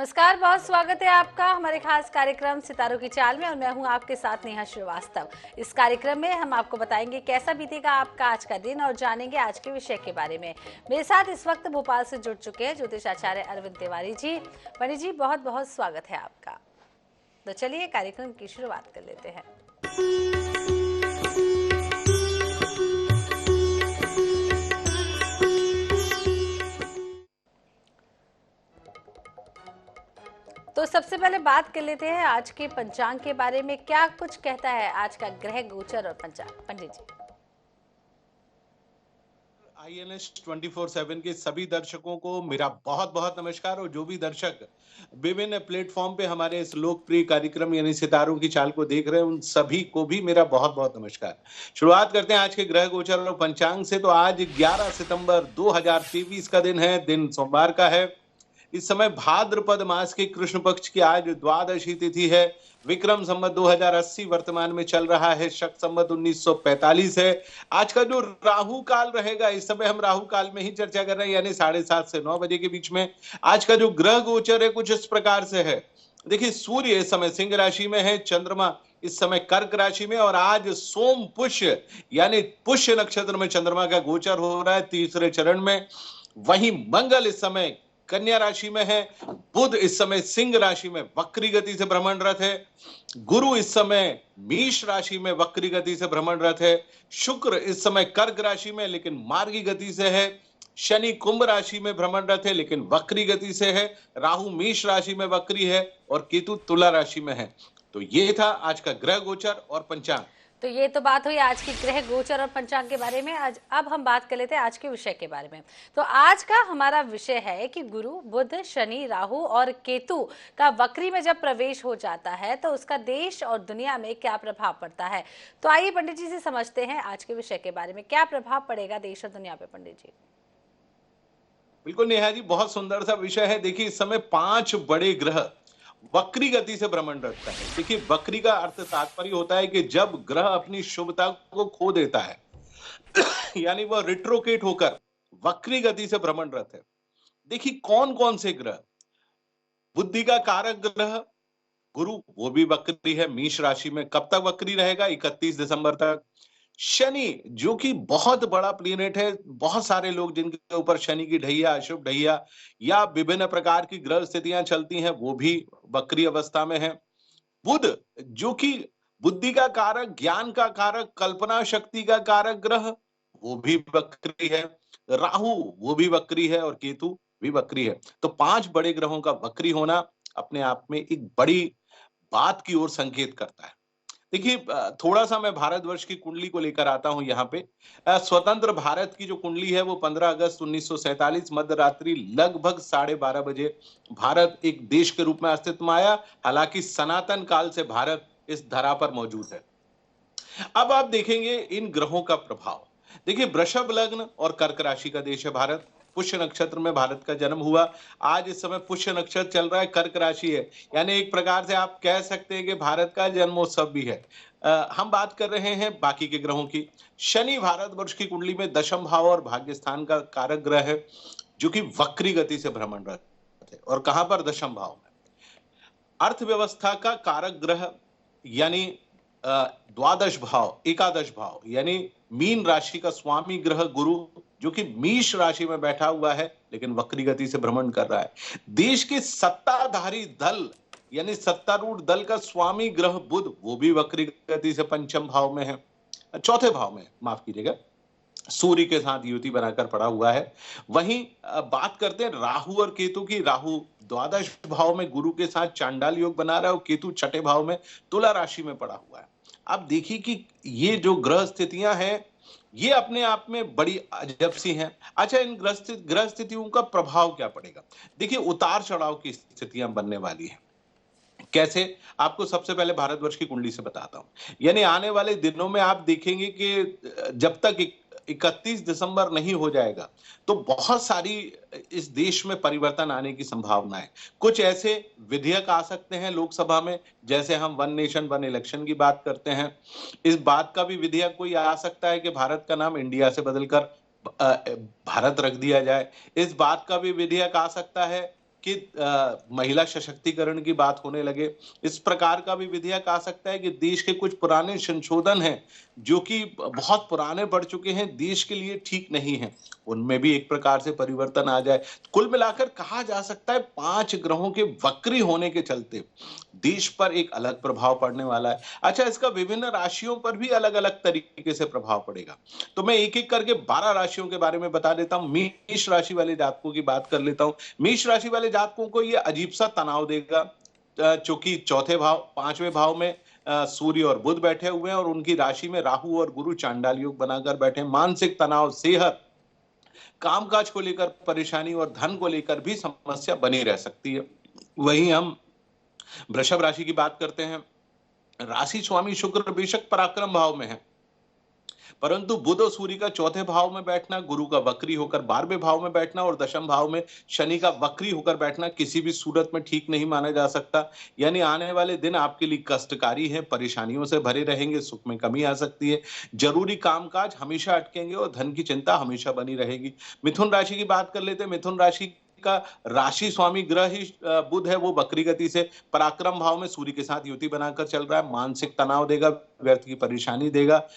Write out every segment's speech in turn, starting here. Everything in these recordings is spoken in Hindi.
नमस्कार, बहुत स्वागत है आपका हमारे खास कार्यक्रम सितारों की चाल में और मैं हूं आपके साथ नेहा श्रीवास्तव। इस कार्यक्रम में हम आपको बताएंगे कैसा बीतेगा आपका आज का दिन और जानेंगे आज के विषय के बारे में। मेरे साथ इस वक्त भोपाल से जुड़ चुके हैं ज्योतिष आचार्य अरविंद तिवारी जी। पंडित जी, बहुत बहुत स्वागत है आपका। तो चलिए कार्यक्रम की शुरुआत कर लेते हैं। तो सबसे पहले बात कर लेते हैं आज के पंचांग के बारे में। क्या कुछ कहता है आज का ग्रह गोचर और पंचांग, पंडित जी? INS 24/7 के सभी दर्शकों को मेरा बहुत बहुत नमस्कार। और जो भी दर्शक विभिन्न प्लेटफॉर्म पे हमारे इस लोकप्रिय कार्यक्रम यानी सितारों की चाल को देख रहे हैं, उन सभी को भी मेरा बहुत बहुत नमस्कार। शुरुआत करते हैं आज के ग्रह गोचर और पंचांग से। तो आज 11 सितंबर 2023 का दिन है, दिन सोमवार का है। इस समय भाद्रपद मास के कृष्ण पक्ष की आज द्वादशी तिथि है। विक्रम संवत 2080 वर्तमान में चल रहा है, शक संवत 1945 है। आज का जो राहु काल रहेगा, इस समय हम राहु काल में ही चर्चा कर रहे हैं, यानी 7:30 से 9 बजे के बीच में। आज का जो ग्रह गोचर है कुछ इस प्रकार से है। देखिए, सूर्य इस समय सिंह राशि में है, चंद्रमा इस समय कर्क राशि में, और आज सोम पुष्य यानी पुष्य नक्षत्र में चंद्रमा का गोचर हो रहा है तीसरे चरण में। वहीं मंगल इस समय कन्या राशि में है, बुध इस समय सिंह राशि में वक्री गति से भ्रमणरत है, गुरु इस समय मेष राशि में वक्री गति से भ्रमणरत है, शुक्र इस समय कर्क राशि में लेकिन मार्गी गति से है, शनि कुंभ राशि में भ्रमणरत है लेकिन वक्री गति से है, राहु मेष राशि में वक्री है और केतु तुला राशि में है। तो ये था आज का ग्रह गोचर और पंचांग। तो ये तो बात हुई आज की ग्रह गोचर और पंचांग के बारे में। आज अब हम बात कर लेते हैं आज के विषय के बारे में। तो आज का हमारा विषय है कि गुरु, बुध, शनि, राहु और केतु का वक्री में जब प्रवेश हो जाता है तो उसका देश और दुनिया में क्या प्रभाव पड़ता है। तो आइए पंडित जी से समझते हैं आज के विषय के बारे में, क्या प्रभाव पड़ेगा देश और दुनिया पे। पंडित जी। बिल्कुल नेहा जी, बहुत सुंदर सा विषय है। देखिए, इस समय 5 बड़े ग्रह वक्री गति से भ्रमण रखता है। देखिए, वक्री का अर्थ तात्पर्य होता है कि जब ग्रह अपनी शुभता को खो देता है यानी वह रिट्रोकेट होकर वक्री गति से भ्रमणरत है। देखिए, कौन कौन से ग्रह? बुद्धि का कारक ग्रह गुरु, वो भी वक्री है मेष राशि में। कब तक वक्री रहेगा? 31 दिसंबर तक। शनि, जो कि बहुत बड़ा प्लेनेट है, बहुत सारे लोग जिनके ऊपर शनि की ढैया, अशुभ ढैया या विभिन्न प्रकार की ग्रह स्थितियां चलती हैं, वो भी वक्री अवस्था में है। बुध, जो कि बुद्धि का कारक, ज्ञान का कारक, कल्पना शक्ति का कारक ग्रह, वो भी वक्री है। राहु, वो भी वक्री है और केतु भी वक्री है। तो 5 बड़े ग्रहों का वक्री होना अपने आप में एक बड़ी बात की ओर संकेत करता है। देखिए, थोड़ा सा मैं भारतवर्ष की कुंडली को लेकर आता हूं यहाँ पे। स्वतंत्र भारत की जो कुंडली है वो 15 अगस्त 1947 मध्य रात्रि लगभग 12:30 बजे भारत एक देश के रूप में अस्तित्व में आया। हालांकि सनातन काल से भारत इस धरा पर मौजूद है। अब आप देखेंगे इन ग्रहों का प्रभाव। देखिए, वृषभ लग्न और कर्क राशि का देश है भारत। पुष्य नक्षत्र में भारत का जन्म हुआ। आज इस समय पुष्य नक्षत्र चल रहा है, कर्क राशि है, यानी एक प्रकार से आप कह सकते हैं कि भारत का जन्मोत्सव भी है। हम बात कर रहे हैं बाकी के ग्रहों की। शनि भारतवर्ष की कुंडली में दशम भाव और भाग्य स्थान का कारक ग्रह है, जो कि वक्री गति से भ्रमणरत है। और कहां पर? दशम भाव में। अर्थव्यवस्था का कारक ग्रह यानी द्वादश भाव, एकादश भाव यानी मीन राशि का स्वामी ग्रह गुरु, जो कि मेष राशि में बैठा हुआ है लेकिन वक्री गति से भ्रमण कर रहा है। देश के सत्ताधारी दल यानी सत्तारूढ़ दल का स्वामी ग्रह बुध, वो भी वक्री गति से पंचम भाव में है, चौथे भाव में, माफ कीजिएगा, सूर्य के साथ युति बनाकर पड़ा हुआ है। वहीं बात करते हैं राहु और केतु की। राहु द्वादश भाव में गुरु के साथ चांडाल योग बना रहा है और केतु छठे भाव में तुला राशि में पड़ा हुआ है। अब देखिए कि ये जो ग्रह स्थितियां हैं, ये अपने आप में बड़ी अजब सी हैं। अच्छा, इन ग्रह स्थितियों का प्रभाव क्या पड़ेगा? देखिए, उतार चढ़ाव की स्थितियां बनने वाली है। कैसे? आपको सबसे पहले भारतवर्ष की कुंडली से बताता हूं। यानी आने वाले दिनों में आप देखेंगे कि जब तक 31 दिसंबर नहीं हो जाएगा तो बहुत सारी इस देश में परिवर्तन आने की संभावना है। कुछ ऐसे विधेयक आ सकते हैं लोकसभा में, जैसे हम वन नेशन वन इलेक्शन की बात करते हैं। इस बात का भी विधेयक कोई आ सकता है कि भारत का नाम इंडिया से बदलकर भारत रख दिया जाए। इस बात का भी विधेयक आ सकता है कि महिला सशक्तिकरण की बात होने लगे। इस प्रकार का भी विधेयक आ सकता है कि देश के कुछ पुराने संशोधन हैं, जो कि बहुत पुराने पड़ चुके हैं, देश के लिए ठीक नहीं है, उनमें भी एक प्रकार से परिवर्तन आ जाए। कुल मिलाकर कहा जा सकता है 5 ग्रहों के वक्री होने के चलते देश पर एक अलग प्रभाव पड़ने वाला है। अच्छा, इसका विभिन्न राशियों पर भी अलग-अलग तरीके से प्रभाव पड़ेगा। तो मैं एक-एक करके 12 राशियों के बारे में बता देता हूँ। मेष राशि वाले जातकों की बात कर लेता हूँ। मेष राशि वाले जातकों को ये अजीब-सा तनाव देगा, चूंकि चौथे भाव, 5वें भाव में सूर्य और बुध बैठे हुए हैं और उनकी राशि में राहु और गुरु चांडाल योग बनाकर बैठे हैं। मानसिक तनाव, सेहत, कामकाज को लेकर परेशानी और धन को लेकर भी समस्या बनी रह सकती है। वहीं हम वृषभ राशि की बात करते हैं। राशि स्वामी शुक्र बेशक पराक्रम भाव में है, परंतु बुध और सूर्य का चौथे भाव में बैठना, गुरु का वक्री होकर 12वें भाव में बैठना और दशम भाव में शनि का वक्री होकर बैठना किसी भी सूरत में ठीक नहीं माना जा सकता। यानी आने वाले दिन आपके लिए कष्टकारी हैं, परेशानियों से भरे रहेंगे, सुख में कमी आ सकती है, जरूरी कामकाज हमेशा अटकेंगे और धन की चिंता हमेशा बनी रहेगी। मिथुन राशि की बात कर लेते हैं। मिथुन राशि का राशि स्वामी ग्रह ही बुध है, वो वक्री गति से पराक्रम भाव में सूर्य के साथ युति बनाकर चल रहा है। मानसिक तनाव देगा, व्यर्थ की परेशानी देगा,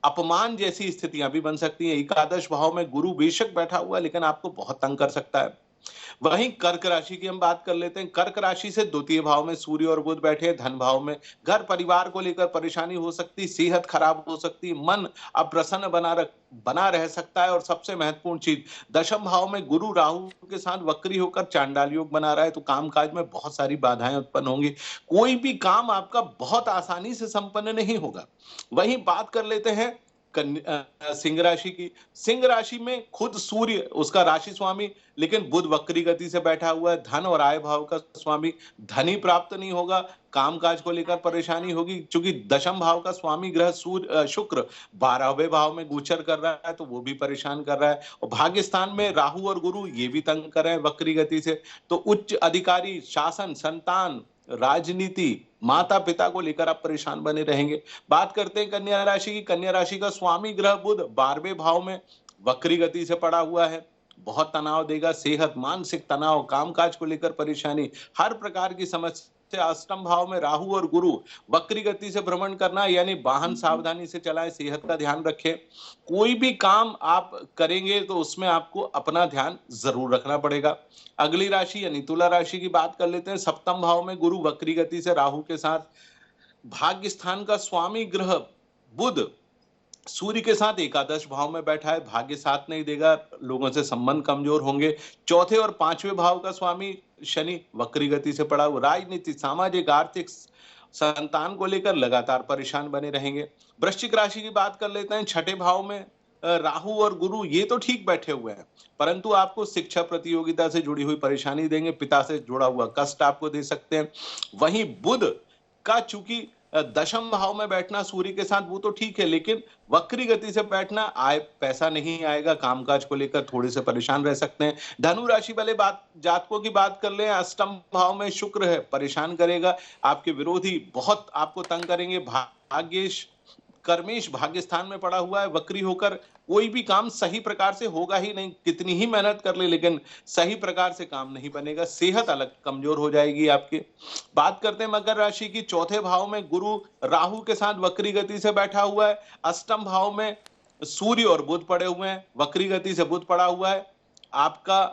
अपमान जैसी स्थितियां भी बन सकती हैं। एकादश भाव में गुरु बेशक बैठा हुआ है, लेकिन आपको बहुत तंग कर सकता है। वहीं कर्क राशि की हम बात कर लेते हैं। कर्क राशि से द्वितीय भाव में सूर्य और बुध बैठे हैं, धन भाव में। घर परिवार को लेकर परेशानी हो सकती, सेहत खराब हो सकती, मन अप्रसन्न बना रह सकता है और सबसे महत्वपूर्ण चीज, दशम भाव में गुरु राहु के साथ वक्री होकर चांडाल योग बना रहा है, तो कामकाज में बहुत सारी बाधाएं उत्पन्न होंगी। कोई भी काम आपका बहुत आसानी से संपन्न नहीं होगा। वहीं बात कर लेते हैं सिंह राशि की। सिंह राशि में खुद सूर्य उसका राशि स्वामी, लेकिन बुध वक्री गति से बैठा हुआ है, धन और आय भाव का स्वामी, धन ही प्राप्त नहीं होगा, कामकाज को लेकर परेशानी होगी, क्योंकि दशम भाव का स्वामी ग्रह शुक्र 12वें भाव में गोचर कर रहा है, तो वो भी परेशान कर रहा है। और भाग्य स्थान में राहु और गुरु ये भी तंग कर रहे हैं वक्री गति से। तो उच्च अधिकारी, शासन, संतान, राजनीति, माता पिता को लेकर आप परेशान बने रहेंगे। बात करते हैं कन्या राशि की। कन्या राशि का स्वामी ग्रह बुध 12वें भाव में वक्री गति से पड़ा हुआ है, बहुत तनाव देगा, सेहत, मानसिक तनाव, कामकाज को लेकर परेशानी, हर प्रकार की समस्या। अष्टम भाव में राहु और गुरु वक्री गति से भ्रमण करना, यानी वाहन सावधानी से चलाएं, सेहत का ध्यान रखें। कोई भी काम आप करेंगे तो उसमें आपको अपना ध्यान जरूर रखना पड़ेगा। अगली राशि यानी तुला राशि की बात कर लेते हैं। सप्तम भाव में गुरु वक्री गति से राहु के साथ, भाग्य स्थान का स्वामी ग्रह बुध सूर्य के साथ एकादश भाव में बैठा है, भाग्य साथ नहीं देगा, लोगों से संबंध कमजोर होंगे। चौथे और 5वें भाव का स्वामी शनि वक्री गति से पड़ा हुआ, राजनीति, सामाजिक, आर्थिक, संतान को लेकर लगातार परेशान बने रहेंगे। वृश्चिक राशि की बात कर लेते हैं। छठे भाव में राहु और गुरु ये तो ठीक बैठे हुए हैं, परंतु आपको शिक्षा प्रतियोगिता से जुड़ी हुई परेशानी देंगे, पिता से जुड़ा हुआ कष्ट आपको दे सकते हैं। वहीं बुध का चूंकि दशम भाव में बैठना सूर्य के साथ वो तो ठीक है, लेकिन वक्री गति से बैठना, आय पैसा नहीं आएगा, कामकाज को लेकर थोड़े से परेशान रह सकते हैं। धनु राशि वाले जातकों की बात कर ले, अष्टम भाव में शुक्र है, परेशान करेगा, आपके विरोधी बहुत आपको तंग करेंगे। भाग्येश कर्मेश भाग्य स्थान में पड़ा हुआ है वक्री होकर, कोई भी काम सही प्रकार से होगा ही नहीं, कितनी ही मेहनत कर ले लेकिन सही प्रकार से काम नहीं बनेगा, सेहत अलग कमजोर हो जाएगी आपकी। बात करते हैं मकर राशि की। चौथे भाव में गुरु राहु के साथ वक्री गति से बैठा हुआ है, अष्टम भाव में सूर्य और बुध पड़े हुए हैं, वक्री गति से बुध पड़ा हुआ है। आपका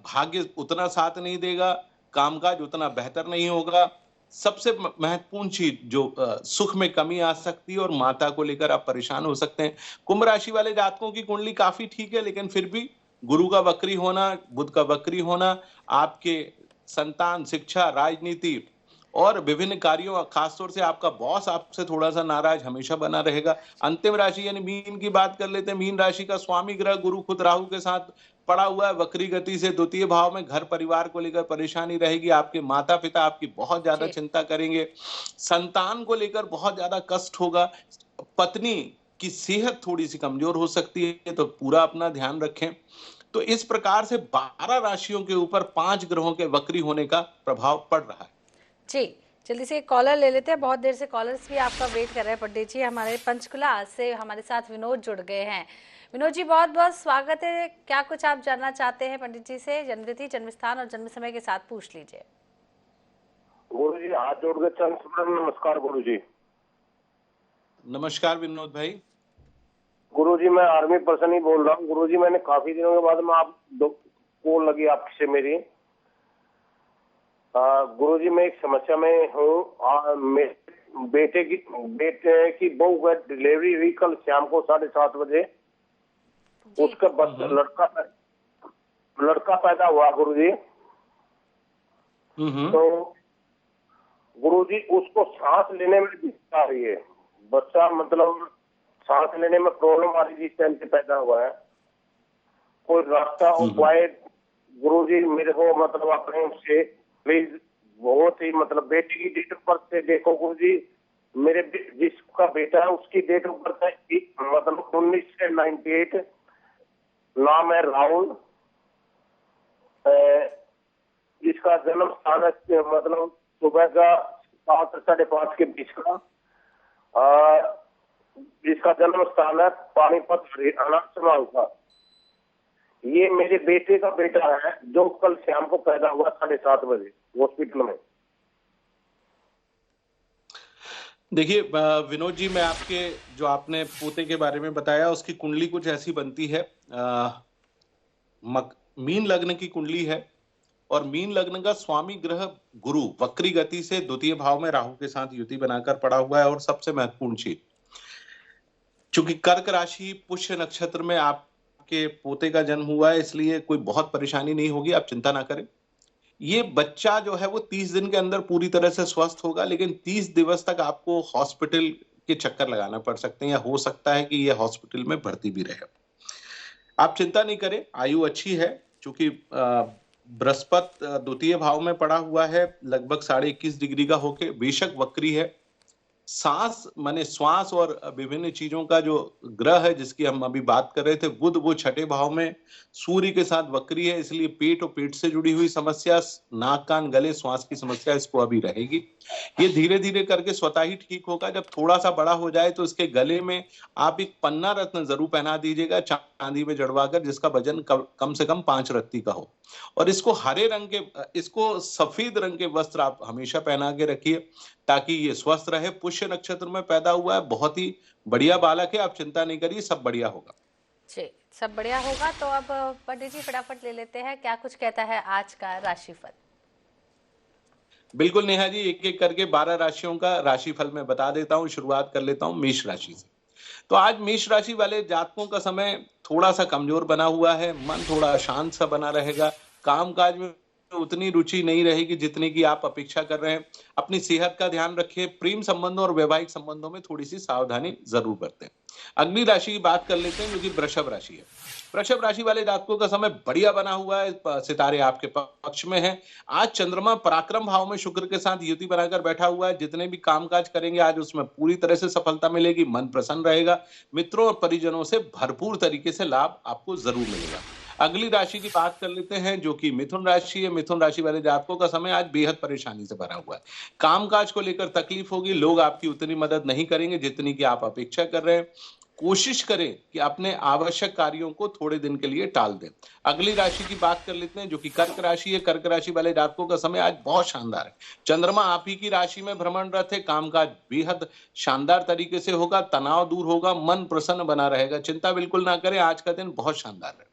भाग्य उतना साथ नहीं देगा, कामकाज उतना बेहतर नहीं होगा। सबसे महत्वपूर्ण चीज जो सुख में कमी आ सकती है और माता को लेकर आप परेशान हो सकते हैं। कुंभ राशि वाले जातकों की कुंडली काफी ठीक है, लेकिन फिर भी गुरु का वक्री होना, बुध का वक्री होना आपके संतान, शिक्षा, राजनीति और विभिन्न कार्यों, खासतौर से आपका बॉस आपसे थोड़ा सा नाराज हमेशा बना रहेगा। अंतिम राशि यानी मीन की बात कर लेते हैं। मीन राशि का स्वामी ग्रह गुरु खुद राहु के साथ पड़ा हुआ है वक्री गति से, द्वितीय भाव में, घर परिवार को लेकर परेशानी रहेगी, आपके माता पिता आपकी बहुत ज्यादा चिंता करेंगे, संतान को लेकर बहुत ज्यादा कष्ट होगा, पत्नी की सेहत थोड़ी सी कमजोर हो सकती है, तो पूरा अपना ध्यान रखें। तो इस प्रकार से 12 राशियों के ऊपर 5 ग्रहों के वक्री होने का प्रभाव पड़ रहा है। जी, जल्दी से कॉलर ले लेते हैं, बहुत देर से कॉलर्स भी आपका वेट कर रहे हैं। पंडित जी, हमारे पंचकुला से हमारे साथ विनोद जुड़ गए हैं। विनोद जी, बहुत बहुत स्वागत है। क्या कुछ आप जानना चाहते हैं पंडित जी से? जन्मतिथि, जन्म स्थान और जन्म समय के साथ पूछ लीजिए। गुरु जी हाथ जोड़ के चरण स्मरण। नमस्कार गुरु जी। नमस्कार विनोद भाई। गुरु जी मैं आर्मी पर्सन ही बोल रहा हूँ। गुरु जी मैंने काफी दिनों के बाद में आप कॉल लगी आपसे मेरी। गुरु जी मैं एक समस्या में हूँ। बेटे की बहू का डिलीवरी हुई कल शाम को 7:30 बजे। उसका लड़का पैदा हुआ गुरु जी। तो गुरु जी उसको सांस लेने में दिक्कत आ रही है। बच्चा मतलब सांस लेने में प्रॉब्लम आ रही है जिस टाइम से पैदा हुआ है। कोई रास्ता उपाय गुरु जी मेरे को मतलब अपने से प्लीज, बहुत ही मतलब बेटी की डेट ऑफ बर्थ से देखो गुरु जी। मेरे जिसका बेटा है उसकी डेट ऑफ बर्थ है मतलब 1998। नाम है राहुल। जिसका जन्म स्थान है मतलब सुबह का 5 से 5:30 के बीच का। जिसका जन्म स्थान है पानीपत हरियाणा चुनाव का। ये मेरे बेटे का बेटा है जो कल शाम को पैदा हुआ 7:30 बजे हॉस्पिटल में। देखिए विनोद जी, मैं आपके जो आपने पोते के बारे में बताया उसकी कुंडली कुछ ऐसी बनती है। मीन लग्न की कुंडली है और मीन लग्न का स्वामी ग्रह गुरु वक्री गति से द्वितीय भाव में राहु के साथ युति बनाकर पड़ा हुआ है। और सबसे महत्वपूर्ण चीज, चूंकि कर्क राशि पुष्य नक्षत्र में आपके पोते का जन्म हुआ है, इसलिए कोई बहुत परेशानी नहीं होगी, आप चिंता ना करें। ये बच्चा जो है वो 30 दिन के अंदर पूरी तरह से स्वस्थ होगा, लेकिन 30 दिवस तक आपको हॉस्पिटल के चक्कर लगाना पड़ सकते हैं या हो सकता है कि ये हॉस्पिटल में भर्ती भी रहे। आप चिंता नहीं करें, आयु अच्छी है। चूंकि बृहस्पति द्वितीय भाव में पड़ा हुआ है, लगभग 21.5 डिग्री का होके, बेशक वक्री है। सांस माने श्वास और विभिन्न चीजों का जो ग्रह है जिसकी हम अभी बात कर रहे थे, बुध, वो 6ठे भाव में सूर्य के साथ वक्री है, इसलिए पेट और पेट से जुड़ी हुई समस्या, नाक कान गले श्वास की समस्या इसको अभी रहेगी। ये धीरे धीरे करके स्वतः ही ठीक होगा। जब थोड़ा सा बड़ा हो जाए तो इसके गले में आप एक पन्ना रत्न जरूर पहना दीजिएगा, चांदी में जड़वाकर, जिसका वजन कम से कम 5 रत्ती का हो। और इसको सफेद रंग के वस्त्र आप हमेशा पहना के रखिए ताकि ये स्वस्थ रहे। पुष्य नक्षत्र में पैदा हुआ है, बहुत ही बढ़िया बालक है, आप चिंता नहीं करिए, सब बढ़िया होगा जी, सब बढ़िया होगा। तो अब पंडित जी फटाफट ले लेते हैं, क्या कुछ कहता है आज का राशिफल। बिल्कुल नेहा जी, एक एक करके 12 राशियों का राशिफल मैं बता देता हूं। शुरुआत कर लेता हूं मेष राशि से। तो आज मेष राशि वाले जातकों का समय थोड़ा सा कमजोर बना हुआ है, मन थोड़ा शांत सा बना रहेगा, कामकाज में उतनी रुचि नहीं रहेगी जितनी की आप अपेक्षा कर रहे हैं। अपनी सेहत का ध्यान रखिए, प्रेम संबंधों और वैवाहिक संबंधों में थोड़ी सी सावधानी जरूर बरतें। अगली राशि की बात कर लेते हैं जो कि वृषभ राशि है। वृषभ राशि वाले जातकों का समय बढ़िया बना हुआ है, सितारे आपके पक्ष में हैं। आज चंद्रमा पराक्रम भाव में शुक्र के साथ युति बनाकर बैठा हुआ है, जितने भी कामकाज करेंगे आज उसमें पूरी तरह से सफलता मिलेगी, मन प्रसन्न रहेगा, मित्रों और परिजनों से भरपूर तरीके से लाभ आपको जरूर मिलेगा। अगली राशि की बात कर लेते हैं जो कि मिथुन राशि है। मिथुन राशि वाले जातकों का समय आज बेहद परेशानी से भरा हुआ है, कामकाज को लेकर तकलीफ होगी, लोग आपकी उतनी मदद नहीं करेंगे जितनी की आप अपेक्षा कर रहे हैं। कोशिश करें कि अपने आवश्यक कार्यों को थोड़े दिन के लिए टाल दें। अगली राशि की बात कर लेते हैं जो कि कर्क राशि है। कर्क राशि वाले जातकों का समय आज बहुत शानदार है, चंद्रमा आप ही की राशि में भ्रमणरत है, कामकाज बेहद शानदार तरीके से होगा, तनाव दूर होगा, मन प्रसन्न बना रहेगा, चिंता बिल्कुल ना करें, आज का दिन बहुत शानदार है।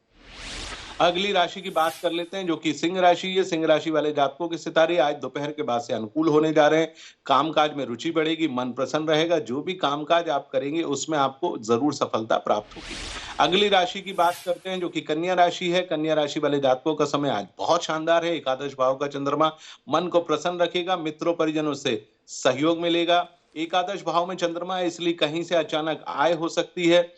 अगली राशि की बात कर लेते हैं जो कि सिंह राशि है। सिंह राशि वाले जातकों के सितारे आज दोपहर के बाद से अनुकूल होने जा रहे हैं, कामकाज में रुचि बढ़ेगी, मन प्रसन्न रहेगा, जो भी कामकाज आप करेंगे उसमें आपको जरूर सफलता प्राप्त होगी। अगली राशि की बात करते हैं जो कि कन्या राशि है। कन्या राशि वाले जातकों का समय आज बहुत शानदार है, एकादश भाव का चंद्रमा मन को प्रसन्न रखेगा, मित्रों परिजनों से सहयोग मिलेगा। एकादश भाव में चंद्रमा है, इसलिए कहीं से अचानक आय हो सकती है।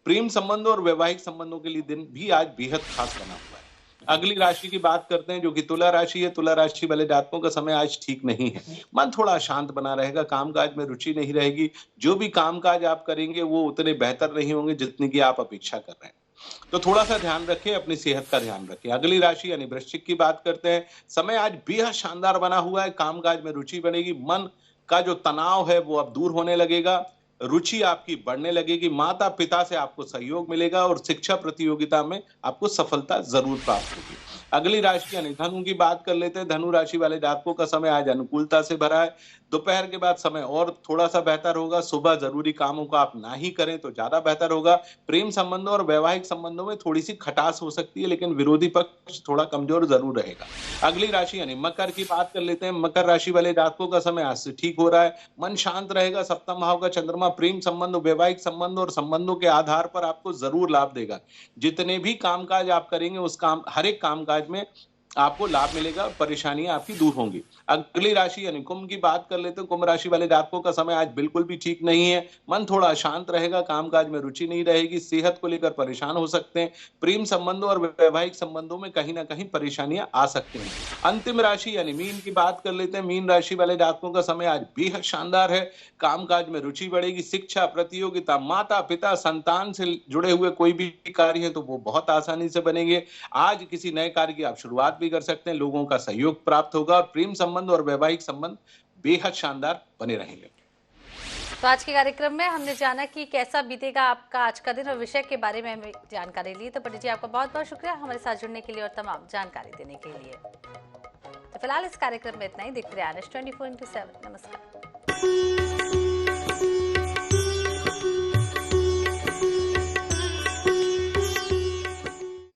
प्रेम संबंधों और वैवाहिक संबंधों के लिए दिन भी आज बेहद खास बना हुआ है। अगली राशि की बात करते हैं जो कि तुला राशि है। तुला राशि वाले जातकों का समय आज ठीक नहीं है, मन थोड़ा शांत बना रहेगा, कामकाज में रुचि नहीं रहेगी, जो भी कामकाज आप करेंगे वो उतने बेहतर नहीं होंगे जितनी की आप अपेक्षा कर रहे हैं, तो थोड़ा सा ध्यान रखें, अपनी सेहत का ध्यान रखें। अगली राशि यानी वृश्चिक की बात करते हैं। समय आज बेहद शानदार बना हुआ है, कामकाज में रुचि बनेगी, मन का जो तनाव है वो अब दूर होने लगेगा, रुचि आपकी बढ़ने लगेगी, माता पिता से आपको सहयोग मिलेगा और शिक्षा प्रतियोगिता में आपको सफलता जरूर प्राप्त होगी। अगली राशि यानी धनु की बात कर लेते हैं। धनु राशि वाले जातकों का समय आज अनुकूलता से भरा है। दोपहर के बाद समय और थोड़ा सा बेहतर होगा। सुबह जरूरी कामों को आप ना ही करें तो ज्यादा बेहतर होगा। प्रेम संबंधों और वैवाहिक संबंधों में थोड़ी सी खटास हो सकती है, लेकिन विरोधी पक्ष थोड़ा कमजोर जरूर रहेगा। अगली राशि यानी मकर की बात कर लेते हैं। मकर राशि वाले जातकों का समय आज से ठीक हो रहा है। मन शांत रहेगा। सप्तम भाव का चंद्रमा प्रेम संबंध, वैवाहिक संबंध और संबंधों के आधार पर आपको जरूर लाभ देगा। जितने भी कामकाज आप करेंगे उस काम, हर एक कामकाज में आपको लाभ मिलेगा और परेशानियां आपकी दूर होंगी। अगली राशि यानी कुंभ की बात कर लेते हैं। कुंभ राशि वाले जातकों का समय आज बिल्कुल भी ठीक नहीं है। मन थोड़ा अशांत रहेगा, कामकाज में रुचि नहीं रहेगी, सेहत को लेकर परेशान हो सकते हैं। प्रेम संबंधों और वैवाहिक संबंधों में कहीं ना कहीं परेशानियां आ सकती हैं। अंतिम राशि यानी मीन की बात कर लेते हैं। मीन राशि वाले जातकों का समय आज बेहद शानदार है। कामकाज में रुचि बढ़ेगी। शिक्षा प्रतियोगिता, माता पिता, संतान से जुड़े हुए कोई भी कार्य है तो वो बहुत आसानी से बनेंगे। आज किसी नए कार्य की आप शुरुआत भी कर सकते हैं। लोगों का सहयोग प्राप्त होगा और प्रेम संबंध और वैवाहिक संबंध बेहद शानदार बने रहेंगे। तो आज के कार्यक्रम में हमने जाना कि कैसा बीतेगा आपका आज का दिन और विषय के बारे में हमें जानकारी ली। तो पंडित जी आपका बहुत बहुत शुक्रिया हमारे साथ जुड़ने के लिए और तमाम जानकारी देने के लिए। तो फिलहाल इस कार्यक्रम में इतना ही। देखते रहिए NS 24/7। नमस्कार।